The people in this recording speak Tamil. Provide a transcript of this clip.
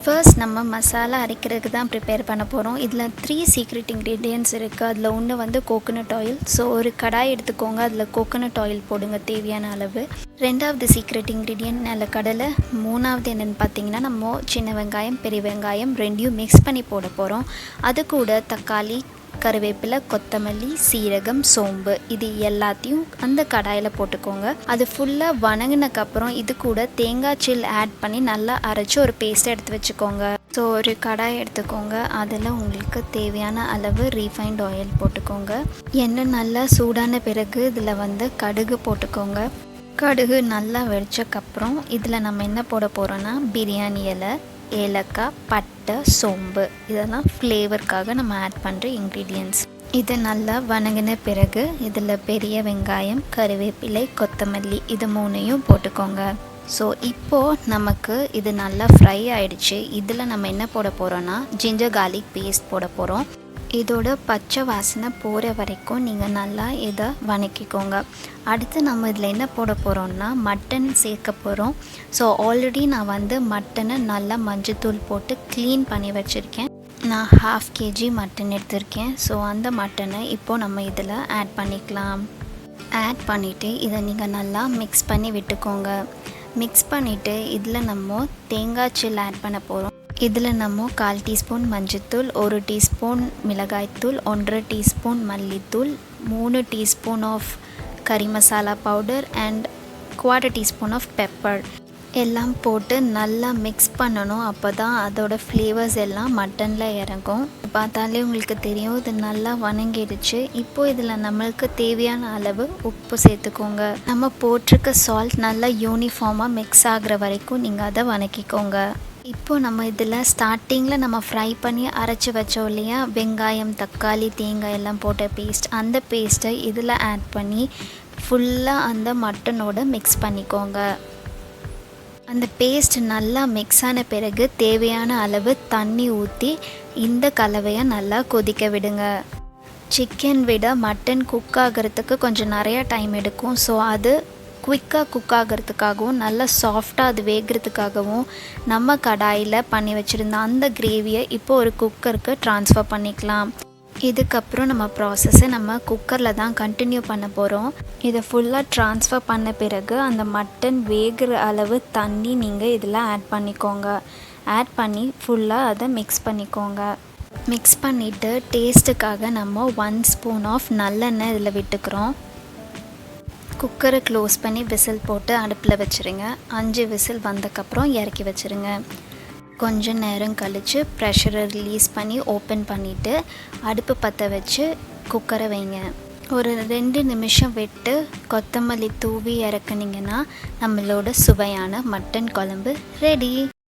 ஃபர்ஸ்ட் நம்ம மசாலா அரைக்கிறதுக்கு தான் ப்ரிப்பேர் பண்ண போகிறோம். இதில் 3 சீக்ரெட் இன்க்ரீடியன்ட்ஸ் இருக்குது. அதில் ஒன்று வந்து கோகோனட் ஆயில். ஸோ ஒரு கடாய் எடுத்துக்கோங்க, அதில் கோகோனட் ஆயில் போடுங்க தேவையான அளவு. ரெண்டாவது சீக்ரெட் இன்க்ரீடியன்ட் நிலக்கடலை. மூணாவது என்னென்னு பார்த்தீங்கன்னா, நம்ம சின்ன வெங்காயம் பெரிய வெங்காயம் ரெண்டையும் மிக்ஸ் பண்ணி போட போகிறோம். அது கூட தக்காளி, கருவேப்பிலை, கொத்தமல்லி, சீரகம், சோம்பு இது எல்லாத்தையும் அந்த கடாயில் போட்டுக்கோங்க. அது ஃபுல்லாக வணங்கினக்கப்புறம் இது கூட தேங்காய் சில் ஆட் பண்ணி நல்லா அரைச்சி ஒரு பேஸ்ட்டை எடுத்து வச்சுக்கோங்க. ஸோ ஒரு கடாய் எடுத்துக்கோங்க, அதில் உங்களுக்கு தேவையான அளவு ரீஃபைண்ட் ஆயில் போட்டுக்கோங்க. எண்ணெய் நல்லா சூடான பிறகு இதில் வந்து கடுகு போட்டுக்கோங்க. கடுகு நல்லா வெடிச்சக்கப்புறம் இதில் நம்ம என்ன போட போகிறோன்னா பிரியாணி இலை, ஏலக்காய், பட்டை, சோம்பு இதெல்லாம் ஃப்ளேவருக்காக நம்ம ஆட் பண்ணுற இன்க்ரீடியன்ட்ஸ். இது நல்லா வணங்கின பிறகு இதில் பெரிய வெங்காயம், கருவேப்பிலை, கொத்தமல்லி இது மூணையும் போட்டுக்கோங்க. ஸோ இப்போது நமக்கு இது நல்லா ஃப்ரை ஆகிடுச்சு. இதில் நம்ம என்ன போட போகிறோன்னா ஜிஞ்சர் கார்லிக் பேஸ்ட் போட போகிறோம். இதோட பச்சை வாசனை போகிற வரைக்கும் நீங்கள் நல்லா இதை வணக்கிக்கோங்க. அடுத்து நம்ம இதில் என்ன போட போகிறோம்னா மட்டன் சேர்க்க போகிறோம். ஸோ ஆல்ரெடி நான் வந்து மட்டனை நல்லா மஞ்சத்தூள் போட்டு க்ளீன் பண்ணி வச்சுருக்கேன். நான் 1/2 kg மட்டன் எடுத்திருக்கேன். ஸோ அந்த மட்டனை இப்போது நம்ம இதில் ஆட் பண்ணிக்கலாம். ஆட் பண்ணிவிட்டு இதை நீங்கள் நல்லா மிக்ஸ் பண்ணி விட்டுக்கோங்க. மிக்ஸ் பண்ணிவிட்டு இதில் நம்ம தேங்காய் சில் ஆட் பண்ண போகிறோம். இதில் நம்ம 1/4 டீஸ்பூன் மஞ்சத்தூள், 1 டீஸ்பூன் மிளகாய்த்தூள், 1/2 டீஸ்பூன் மல்லித்தூள், 3 டீஸ்பூன் ஆஃப் கறி masala powder and 1/4 teaspoon of pepper எல்லாம் போட்டு நல்லா மிக்ஸ் பண்ணணும். அப்போ தான் அதோட ஃப்ளேவர்ஸ் எல்லாம் மட்டனில் இறங்கும். பார்த்தாலே உங்களுக்கு தெரியும் இது நல்லா வணங்கிடுச்சு. இப்போது இதில் நம்மளுக்கு தேவையான அளவு உப்பு சேர்த்துக்கோங்க. நம்ம போட்டிருக்க சால்ட் நல்லா யூனிஃபார்மாக மிக்ஸ் ஆகிற வரைக்கும் நீங்கள் அதை வணக்கிக்கோங்க. இப்போது நம்ம இதில் ஸ்டார்டிங்கில் நம்ம ஃப்ரை பண்ணி அரைச்சி வச்சோம் இல்லையா, வெங்காயம், தக்காளி, தேங்காய் எல்லாம் போட்ட பேஸ்ட், அந்த பேஸ்ட்டை இதில் ஆட் பண்ணி ஃபுல்லாக அந்த மட்டனோட மிக்ஸ் பண்ணிக்கோங்க. அந்த பேஸ்ட் நல்லா மிக்ஸ் ஆன பிறகு தேவையான அளவு தண்ணி ஊற்றி இந்த கலவையை நல்லா கொதிக்க விடுங்க. சிக்கன் விட மட்டன் குக் ஆகிறதுக்கு கொஞ்சம் நிறையா டைம் எடுக்கும். ஸோ அது குயிக்காக குக் ஆகிறதுக்காகவும் நல்லா சாஃப்டாக அது வேகிறதுக்காகவும் நம்ம கடாயில் பண்ணி வச்சுருந்த அந்த கிரேவியை இப்போ ஒரு குக்கருக்கு ட்ரான்ஸ்ஃபர் பண்ணிக்கலாம். இதுக்கப்புறம் நம்ம ப்ராசஸை நம்ம குக்கரில் தான் கண்டினியூ பண்ண போகிறோம். இதை ஃபுல்லாக ட்ரான்ஸ்ஃபர் பண்ண பிறகு அந்த மட்டன் வேகிற அளவு தண்ணி நீங்கள் இதில் ஆட் பண்ணிக்கோங்க. ஆட் பண்ணி ஃபுல்லாக அதை மிக்ஸ் பண்ணிக்கோங்க. மிக்ஸ் பண்ணிவிட்டு டேஸ்ட்டுக்காக நம்ம 1 ஸ்பூன் ஆஃப் நல்லெண்ணெய் இதில் விட்டுக்கிறோம். குக்கரை க்ளோஸ் பண்ணி விசில் போட்டு அடுப்பில் வச்சுருங்க. 5 விசில் வந்தக்கப்புறம் இறக்கி வச்சுருங்க. கொஞ்சம் நேரம் கழித்து ப்ரெஷரை ரிலீஸ் பண்ணி ஓப்பன் பண்ணிவிட்டு அடுப்பு பற்ற வச்சு குக்கரை வைங்க. ஒரு 2 நிமிஷம் விட்டு கொத்தமல்லி தூவி இறக்குனீங்கன்னா நம்மளோட சுவையான மட்டன் குழம்பு ரெடி.